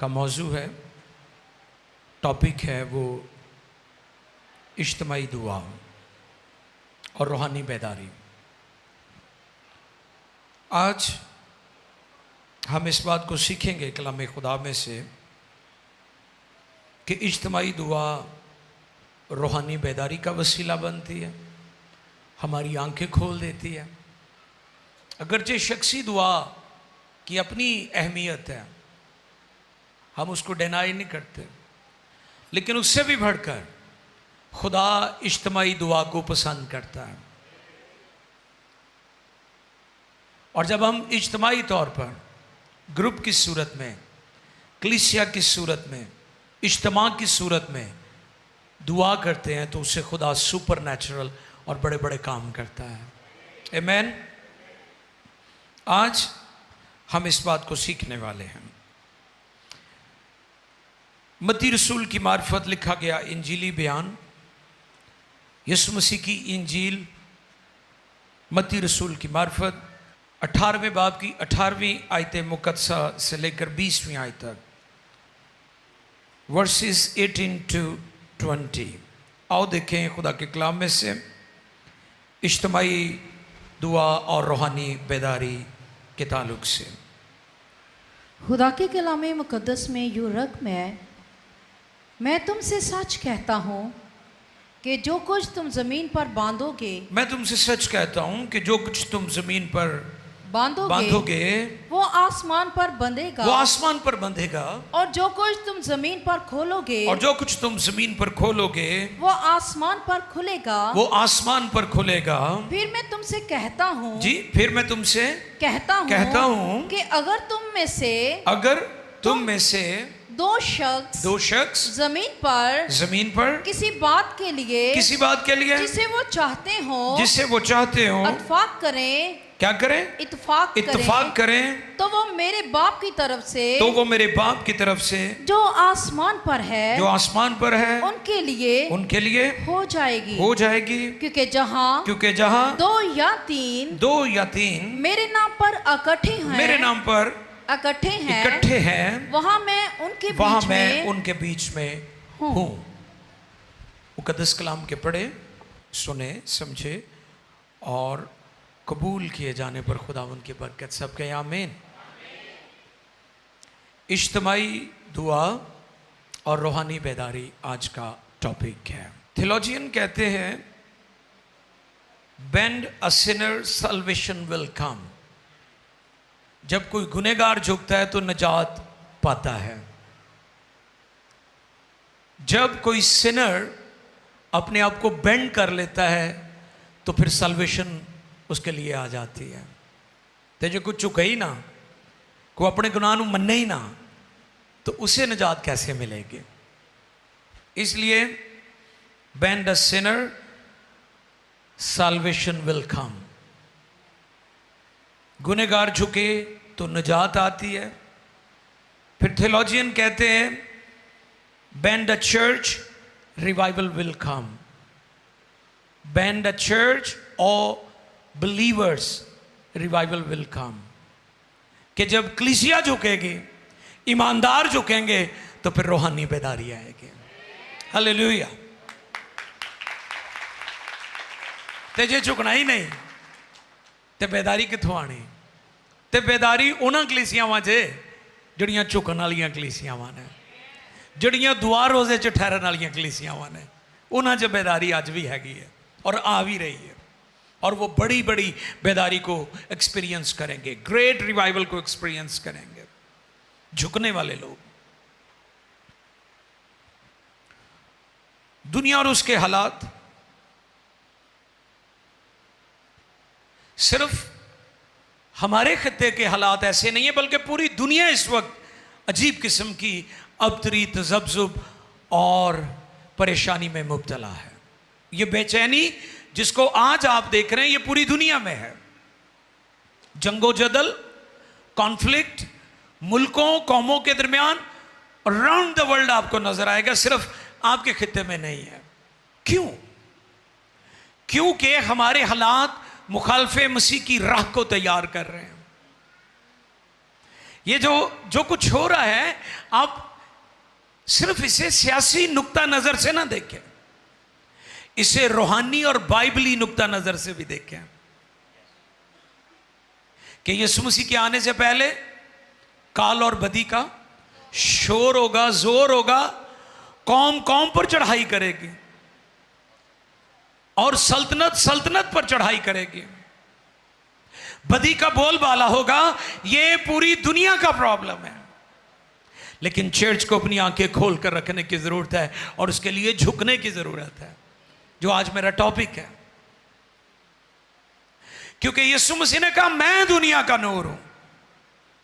का मौजू है, टॉपिक है वो इज्तिमाई दुआ और रूहानी बेदारी। आज हम इस बात को सीखेंगे कलाम खुदा में से कि इज्तिमाई दुआ रूहानी बेदारी का वसीला बनती है, हमारी आंखें खोल देती है। अगरचे शख्सी दुआ की अपनी अहमियत है, हम उसको डिनाई नहीं करते, लेकिन उससे भी बढ़कर खुदा इज्तिमाई दुआ को पसंद करता है। और जब हम इज्तिमाई तौर पर ग्रुप की सूरत में, कलीसिया की सूरत में, इज्तिमा की सूरत में दुआ करते हैं तो उससे खुदा सुपर नेचुरल और बड़े बड़े काम करता है। आमीन। आज हम इस बात को सीखने वाले हैं। मत्ती रसूल की मार्फत लिखा गया इंजीली बयान, यीशु मसीह की इंजील मत्ती रसूल की मार्फत 18वें बाब की 18वीं आयत मुकद्दसा से लेकर 20वीं आयत तक, वर्सेस 18 to 20। आओ देखें खुदा के कलाम में से इज्तिमाई दुआ और रूहानी बेदारी के ताल्लुक से। खुदा के कलाम मुकद्दस में यूं रकम है, मैं तुमसे सच कहता हूँ कि जो कुछ तुम जमीन पर बांधोगे, मैं तुमसे सच कहता हूँ कि जो कुछ तुम जमीन पर बांधोगे वो आसमान पर बंधेगा, वो आसमान पर बंधेगा, और जो कुछ तुम जमीन पर खोलोगे, और जो कुछ तुम जमीन पर खोलोगे वो आसमान पर खुलेगा, वो आसमान पर खुलेगा। फिर मैं तुमसे कहता हूँ, जी, फिर मैं तुमसे कहता हूँ कि अगर तुम में से दो शख्स जमीन पर किसी बात के लिए जिसे वो चाहते हो इत्तेफाक करें, क्या करें? इत्तेफाक करें तो वो मेरे बाप की तरफ से जो आसमान पर है उनके लिए हो जाएगी। क्योंकि जहाँ दो या तीन मेरे नाम पर इकट्ठे हैं वहाँ मैं उनके बीच में हूँ। मुकद्दस कलाम के पढ़े, सुने, समझे और कबूल किए जाने पर खुदा उनकी बरकत सब कहें आमीन। इज्तिमाई दुआ और रूहानी बेदारी आज का टॉपिक है। थियोलॉजियन कहते हैं, bend a Sinner salvation will come. जब कोई गुनहगार झुकता है तो निजात पाता है। जब कोई सिनर अपने आप को बेंड कर लेता है तो फिर सल्वेशन उसके लिए आ जाती है। तो जो कुछ चुका ही ना, को अपने गुनाह को मन्ने ही ना, तो उसे निजात कैसे मिलेगी? इसलिए bend a Sinner salvation will come. गुनहगार झुके तो निजात आती है। फिर थियोलॉजियन कहते हैं, bend a church revival will come. Bend a church और बिलीवर्स रिवाइवल विल कम। कि जब कलीसिया झुकेगी, ईमानदार झुकेंगे तो फिर रूहानी बेदारी आएगी। हालेलुया। ते जे झुकना ही नहीं ते बेदारी कित्थों आनी? ते बेदारी उन्हां कलीसियावां च जड़ियां झुकन वालियां कलीसियावां ने, जड़ियां दुआ रोजे च ठहरन वालियां कलीसियावां ने, उन्हां च बेदारी अज भी हैगी है और आ भी रही है। और वो बड़ी बड़ी बेदारी को एक्सपीरियंस करेंगे, ग्रेट रिवाइवल को एक्सपीरियंस करेंगे झुकने वाले लोग। दुनिया और उसके हालात सिर्फ हमारे खित्ते के हालात ऐसे नहीं है, बल्कि पूरी दुनिया इस वक्त अजीब किस्म की अबतरी, तज़ब्ज़ुब और परेशानी में मुब्तला है। ये बेचैनी जिसको आज आप देख रहे हैं, ये पूरी दुनिया में है। जंगो जदल, कॉन्फ्लिक्ट मुल्कों, कौमों के दरमियान अराउंड द वर्ल्ड आपको नजर आएगा, सिर्फ आपके खित्ते में नहीं है। क्यों? क्योंकि हमारे हालात मुखालफे मसीह की राह को तैयार कर रहे हैं। ये जो कुछ हो रहा है, आप सिर्फ इसे सियासी नुक्ता नजर से ना देखें, इसे रूहानी और बाइबली नुक्ता नजर से भी देखें कि यीशु मसीह के आने से पहले काल और बदी का शोर होगा, जोर होगा, कौम कौम पर चढ़ाई करेगी और सल्तनत सल्तनत पर चढ़ाई करेगी। बदी का बोलबाला होगा, यह पूरी दुनिया का प्रॉब्लम है। लेकिन चर्च को अपनी आंखें खोल कर रखने की जरूरत है और उसके लिए झुकने की जरूरत है, जो आज मेरा टॉपिक है। क्योंकि यीशु मसीह ने कहा मैं दुनिया का नूर हूं,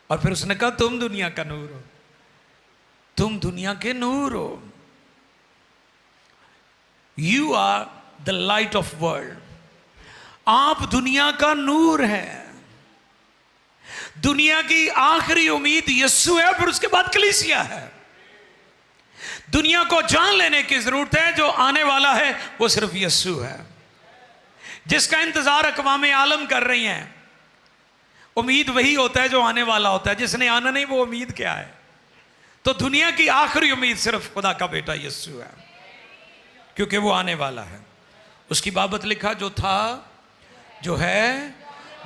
और फिर उसने कहा तुम दुनिया का नूर हो, तुम दुनिया के नूर हो। You are the light of world. आप दुनिया का नूर है। दुनिया की आखिरी उम्मीद यीशु है, फिर उसके बाद कलीसिया है। दुनिया को जान लेने की जरूरत है, जो आने वाला है वो सिर्फ यीशु है, जिसका इंतजार अक़वाम आलम कर रही हैं। उम्मीद वही होता है जो आने वाला होता है, जिसने आना नहीं वो उम्मीद क्या है। तो दुनिया की आखिरी उम्मीद सिर्फ खुदा का बेटा यीशु है, क्योंकि वो आने वाला है। उसकी बाबत लिखा, जो था, जो है,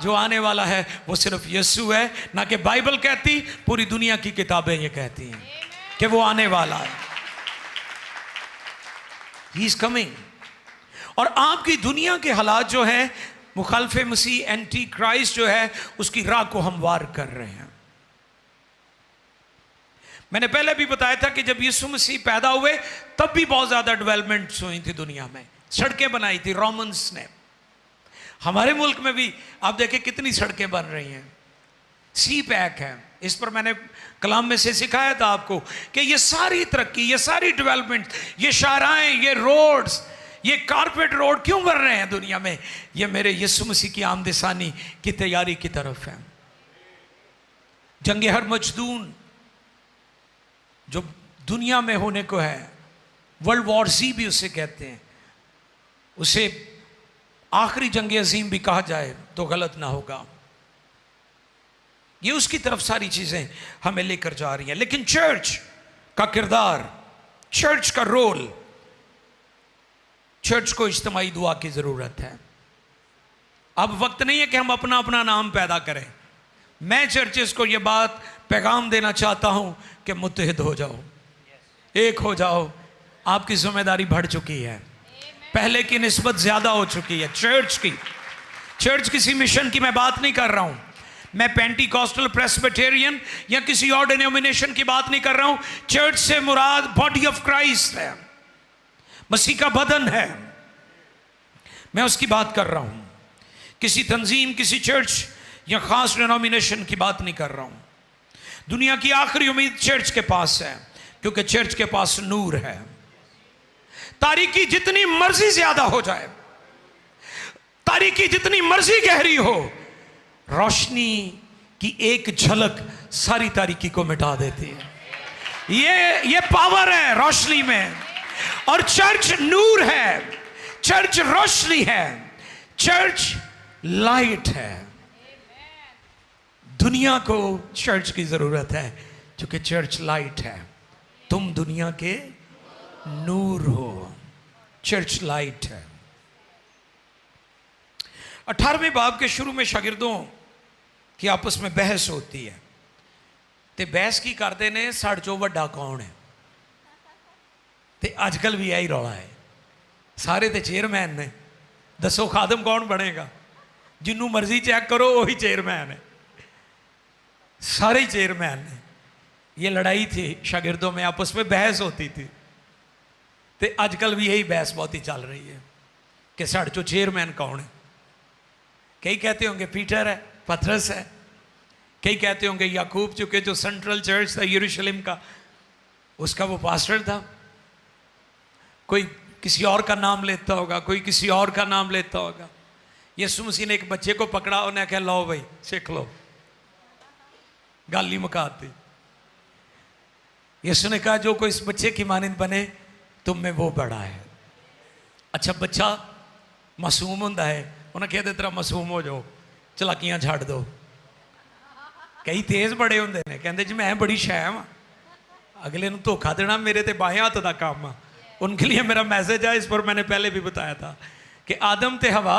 जो आने वाला है, वो सिर्फ यीशु है। ना कि बाइबल कहती, पूरी दुनिया की किताबें ये कहती हैं कि वो आने वाला है। He is coming. और आपकी दुनिया के हालात जो हैं, मुखालफे मसीह, एंटी क्राइस्ट जो है, उसकी राह को हमवार कर रहे हैं। मैंने पहले भी बताया था कि जब यीशु मसीह पैदा हुए तब भी बहुत ज्यादा डेवलपमेंट्स हुई थी दुनिया में। सड़कें बनाई थी रोमन्स ने। हमारे मुल्क में भी आप देखें कितनी सड़कें बन रही हैं। सी पैक है, इस पर मैंने कलाम में से सिखाया था आपको कि ये सारी तरक्की, ये सारी डेवलपमेंट, ये शाहराएं, ये रोड्स, ये कारपेट रोड क्यों बन रहे हैं दुनिया में? ये मेरे यीशु मसीह की आमदसानी की तैयारी की तरफ है। जंग हर मजदून जो दुनिया में होने को है, वर्ल्ड वॉर सी भी उसे कहते हैं, उसे आखिरी जंग अजीम भी कहा जाए तो गलत ना होगा। ये उसकी तरफ सारी चीजें हमें लेकर जा रही हैं। लेकिन चर्च का किरदार, चर्च का रोल, चर्च को इज्तिमाई दुआ की जरूरत है। अब वक्त नहीं है कि हम अपना अपना नाम पैदा करें। मैं चर्चेस को यह बात पैगाम देना चाहता हूं कि मुत्तहिद हो जाओ, एक हो जाओ। आपकी जिम्मेदारी बढ़ चुकी है, पहले की निस्बत ज्यादा हो चुकी है चर्च की। चर्च किसी मिशन की मैं बात नहीं कर रहा हूं। मैं पेंटिकॉस्टल, प्रेस्बिटेरियन या किसी और डिनोमिनेशन की बात नहीं कर रहा हूं। चर्च से मुराद बॉडी ऑफ क्राइस्ट है, मसीह का बदन है। मैं उसकी बात कर रहा हूं। किसी तंजीम, किसी चर्च या खास डिनोमिनेशन की बात नहीं कर रहा हूं। दुनिया की आखिरी उम्मीद चर्च के पास है, क्योंकि चर्च के पास नूर है। तारीकी जितनी मर्जी ज्यादा हो जाए, तारीकी जितनी मर्जी गहरी हो, रोशनी की एक झलक सारी तारीकी को मिटा देती है। ये पावर है रोशनी में। और चर्च नूर है, चर्च रोशनी है, चर्च लाइट है। दुनिया को चर्च की जरूरत है, क्योंकि चर्च लाइट है। तुम दुनिया के नूर हो, चर्च लाइट है। 18वें बाब के शुरू में शागिर्दों की आपस में बहस होती है। ते बहस की करते ने, साढ़े चो वड्डा कौन है। ते आजकल भी यही रौला है, सारे ते चेयरमैन ने, दसो खादम कौन बनेगा। जिन्नू मर्जी चेक करो वही चेयरमैन है, सारे ही चेयरमैन ने। ये लड़ाई थी शागिर्दों में, आपस में बहस होती थी। ते आजकल भी यही बहस बहुत ही चल रही है कि साढ़े चो चेयरमैन कौन है। कई कहते होंगे पीटर है, पतरस है, कई कहते होंगे याकूब, चूंकि जो सेंट्रल चर्च था यरूशलेम का, उसका वो पास्टर था। कोई किसी और का नाम लेता होगा, कोई किसी और का नाम लेता होगा। यीशु मसीह ने एक बच्चे को पकड़ा, उन्हें कहा लो भाई सीख लो, गाली मुकाती। यीशु ने कहा जो कोई इस बच्चे की मानिंद बने तुम में वो बड़ा है। अच्छा बच्चा मासूम होता है, उन्हें कहते तेरा मासूम हो जाओ, चलाकियां झाड़ दो। कई तेज बड़े होंगे ने, कहते जी मैं बड़ी शै हाँ, अगले को धोखा देना मेरे तो बाएं हाथ का काम आ। उनके लिए मेरा मैसेज है, इस पर मैंने पहले भी बताया था कि आदम ते हवा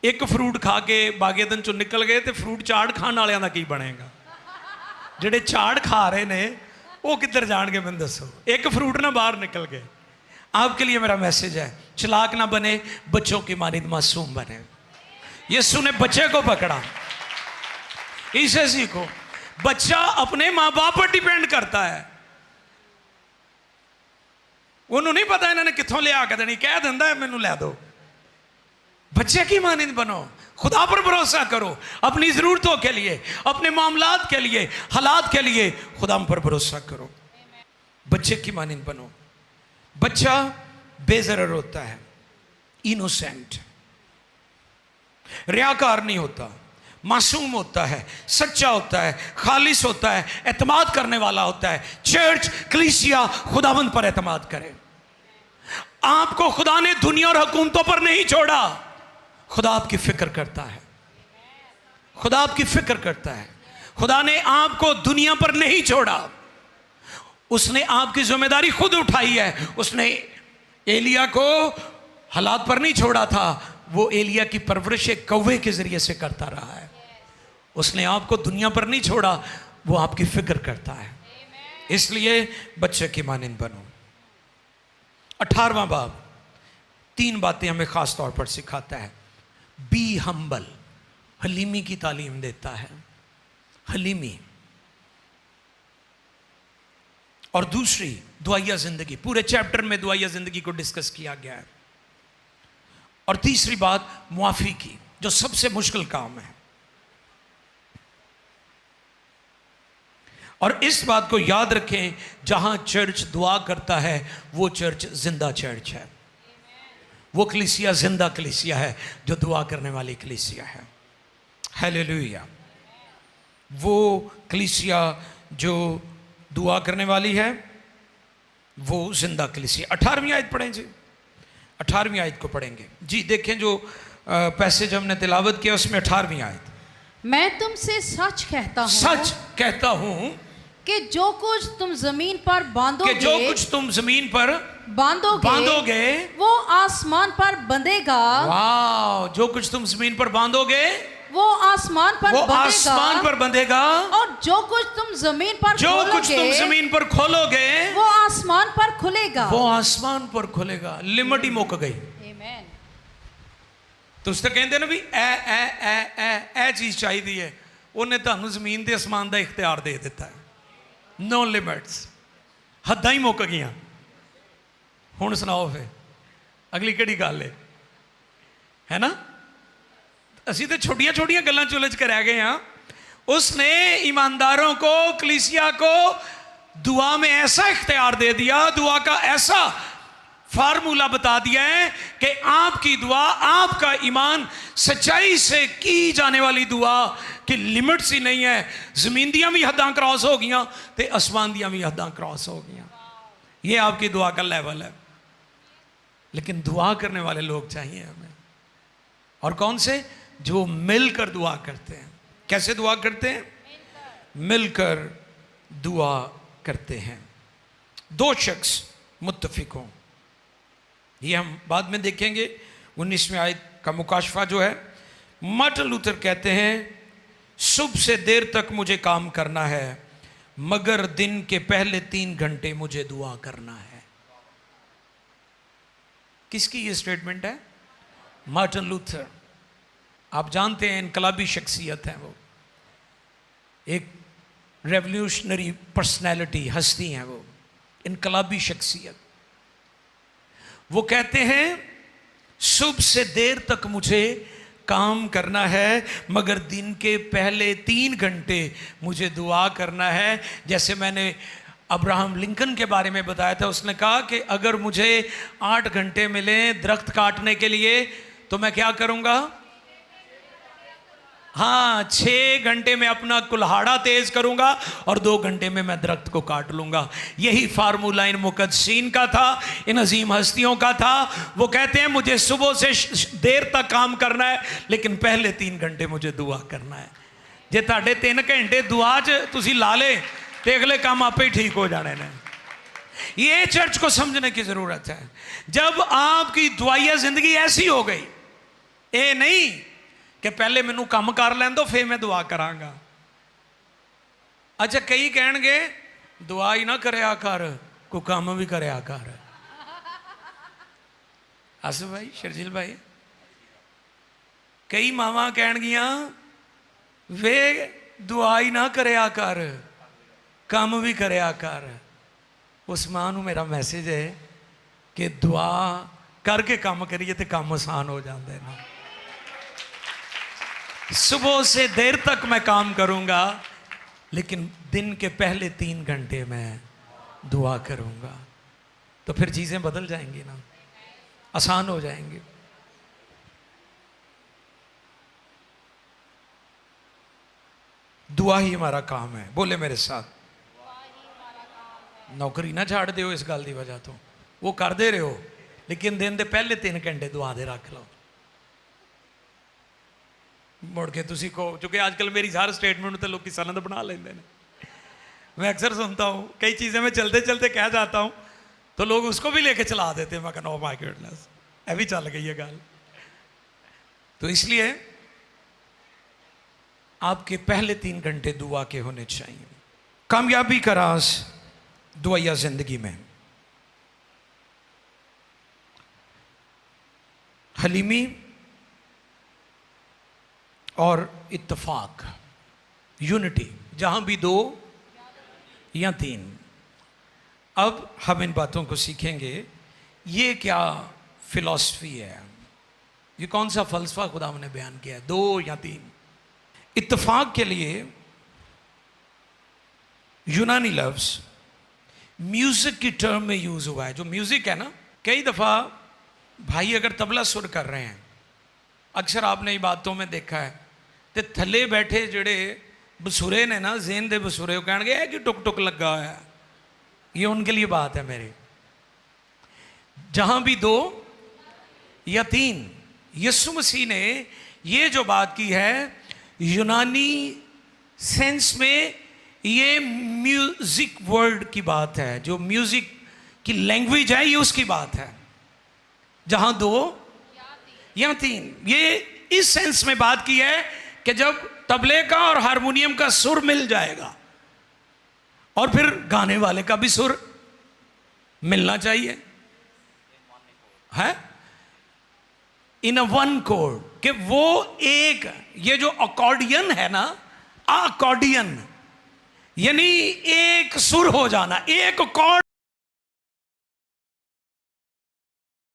एक फ्रूट खा के बागेदन चो निकल गए, तो फ्रूट चाट खाने वालों का की बनेगा? जेडे चाट खा रहे ने वो किधर जाएंगे, मैंने दसो। एक फ्रूट ना बाहर निकल गए। आपके लिए मेरा मैसेज है, चलाक ना बने, बच्चों की मानिंद मासूम बने। यीशु ने बच्चे को पकड़ा, इसे सीखो। बच्चा अपने माँ बाप पर डिपेंड करता है, उन्होंने नहीं पता इन्होंने कितों ले आके देनी, कह दिंदा है मैनू लै दो। बच्चे की मानिंद बनो, खुदा पर भरोसा करो, अपनी ज़रूरतों के लिए, अपने मामलात के लिए, हालात के लिए खुदा पर भरोसा करो। बच्चे की मानिंद बनो। बच्चा बेज़रर होता है, इनोसेंट, रियाकार नहीं होता, मासूम होता है, सच्चा होता है, खालिस होता है, एतमाद करने वाला होता है। चर्च कलीसिया खुदावंद पर एतमाद करे। आपको खुदा ने दुनिया और हुकूमतों पर नहीं छोड़ा, खुदा आपकी फिक्र करता है, खुदा आपकी फिक्र करता है। खुदा ने आपको दुनिया पर नहीं छोड़ा, उसने आपकी जिम्मेदारी खुद उठाई है। उसने एलिया को हालात पर नहीं छोड़ा था, वो एलिया की परवरिश एक कौवे के जरिए से करता रहा है। उसने आपको दुनिया पर नहीं छोड़ा, वो आपकी फिक्र करता है। इसलिए बच्चे की मानिंद बनो। 18वां बाब 3 बातें हमें खास तौर पर सिखाता है। बी हम्बल, हलीमी की तालीम देता है, हलीमी। और दूसरी दुआया जिंदगी, पूरे चैप्टर में दुआया जिंदगी को डिस्कस किया गया है। और तीसरी बात मुआफी की, जो सबसे मुश्किल काम है। और इस बात को याद रखें, जहां चर्च दुआ करता है वो चर्च जिंदा चर्च है, वो कलीसिया जिंदा कलीसिया है, जो दुआ करने वाली कलीसिया है। हालेलुया। वो कलीसिया जो दुआ करने वाली है वो जिंदा कलीसिया। 18वीं आयत पढ़ें जी, 18वीं आयत को पढ़ेंगे जी। देखें जो पैसेज हमने तिलावत किया उसमें 18वीं आयत। मैं तुमसे सच कहता हूँ, सच कहता हूँ कि जो कुछ तुम जमीन पर बांधोगे, कि जो कुछ तुम जमीन पर बांधोगे वो आसमान पर बंधेगा। वाह, जो कुछ तुम जमीन पर बांधोगे वो आसमान पर बंधेगा, और जो कुछ तुम जमीन पर खोलोगे वो आसमान पर खुलेगा, वो आसमान पर खुलेगा। लिमिट ही मुक गई। तो उसने कहते ना भी ए चीज चाहिए है, उन्हें तुहानू जमीन ते आसमान का इख्तियार दे दिता है। नो लिमिट्स, हद्दां ही मुक गई। हुण सुनाओ फिर अगली केड़ी गल है ना। असी तो छोटिया छोटिया गल्लां चुलझ के रह गए हाँ। उसने ईमानदारों को, कलीसिया को दुआ में ऐसा इख्तियार दे दिया, दुआ का ऐसा फार्मूला बता दिया है कि आपकी दुआ, आपका ईमान सच्चाई से की जाने वाली दुआ की लिमिट्स ही नहीं है। जमीन दियां भी हद्दां क्रॉस हो गई तो आसमान दियां भी हद्दां क्रॉस हो गई। ये आपकी दुआ का लेवल है। लेकिन दुआ करने वाले लोग चाहिए हमें, और कौन से? जो मिलकर दुआ करते हैं। कैसे दुआ करते हैं? मिलकर दुआ करते हैं। 2 शख्स मुत्तफिक हों, ये हम बाद में देखेंगे। 19वीं आयत का मुकाशफा जो है, मार्टिन लूथर कहते हैं सुबह से देर तक मुझे काम करना है, मगर दिन के पहले 3 घंटे मुझे दुआ करना है। किसकी ये स्टेटमेंट है? Martin Luther. आप जानते हैं इनकलाबी शख्सियत है, वो एक रेवोल्यूशनरी पर्सनैलिटी, हस्ती हैं वो, इनकलाबी शख्सियत। वो कहते हैं सुबह से देर तक मुझे काम करना है, मगर दिन के पहले 3 घंटे मुझे दुआ करना है। जैसे मैंने अब्राहम लिंकन के बारे में बताया था, उसने कहा कि अगर मुझे 8 घंटे मिले दरख्त काटने के लिए तो मैं क्या करूँगा? हाँ, 6 घंटे में अपना कुल्हाड़ा तेज करूंगा और 2 घंटे में मैं दरख्त को काट लूंगा। यही फार्मूला इन मुकद्दसीन का था, इन अजीम हस्तियों का था। वो कहते हैं मुझे सुबह से देर तक काम करना है, लेकिन पहले 3 घंटे मुझे दुआ करना है। जे तुहाडे 3 घंटे दुआ च तुसी ला ले तो अगले काम आपे ही ठीक हो जाने ने। ये चर्च को समझने की जरूरत है। जब आपकी दुआया जिंदगी ऐसी हो गई, ये नहीं कि पहले मैनू काम कर लैन दो फिर मैं दुआ करांगा। अच्छा कई कहणगे दुआ ही ना करया कर, कोई काम भी करया कर। आसू भाई, शर्जिल भाई, कई मावां कहणगियां वे दुआ ही ना करया कर, काम भी करया कर। उस मां नूं मेरा मैसेज है कि दुआ करके काम करिए तो काम आसान हो जाते हैं। सुबह से देर तक मैं काम करूंगा, लेकिन दिन के पहले 3 घंटे मैं दुआ करूंगा, तो फिर चीजें बदल जाएंगी ना, आसान हो जाएंगी। दुआ ही हमारा काम है। बोले मेरे साथ, नौकरी ना छाड़ दो इस गल की वजह तो, वो करते रहो, लेकिन दिन के पहले 3 घंटे दुआ दे रख लो। मुड़ के तुसी कहो, चूंकि आजकल मेरी हर स्टेटमेंट तो लोग सनद बना लेंगे। मैं अक्सर सुनता हूँ, कई चीज़ें मैं चलते चलते कह जाता हूँ तो लोग उसको भी लेके चला देते हैं। मैं कहना, ओ माय गॉडनेस, ये भी चल गई है गल। तो इसलिए आपके पहले 3 घंटे दुआ के होने चाहिए। कामयाबी का राज दुआया जिंदगी में हलीमी और इत्तेफाक, यूनिटी, जहां भी 2 या 3। अब हम इन बातों को सीखेंगे। ये क्या फिलॉसफी है, ये कौन सा फलसफा खुदा ने बयान किया है? 2 या 3। इत्तेफाक के लिए यूनानी लफ्ज म्यूजिक की टर्म में यूज हुआ है। जो म्यूजिक है ना, कई दफा भाई अगर तबला सुर कर रहे हैं, अक्सर आपने ये बातों में देखा है, तो थले बैठे जेड़े बसुरे ने ना, जेन दे बसुरे, कह गए कि टुक टुक लगा हुआ है। ये उनके लिए बात है मेरी। जहां भी 2 या 3, यीशु मसीह ने ये जो बात की है, यूनानी सेंस में ये म्यूजिक वर्ड की बात है, जो म्यूजिक की लैंग्वेज है, ये उसकी बात है। जहां 2 या 3, ये इस सेंस में बात की है कि जब तबले का और हारमोनियम का सुर मिल जाएगा, और फिर गाने वाले का भी सुर मिलना चाहिए, है इन अ वन कोड, कि वो एक, ये जो अकॉर्डियन है ना, अकॉर्डियन यानी एक सुर हो जाना, एक कॉर्ड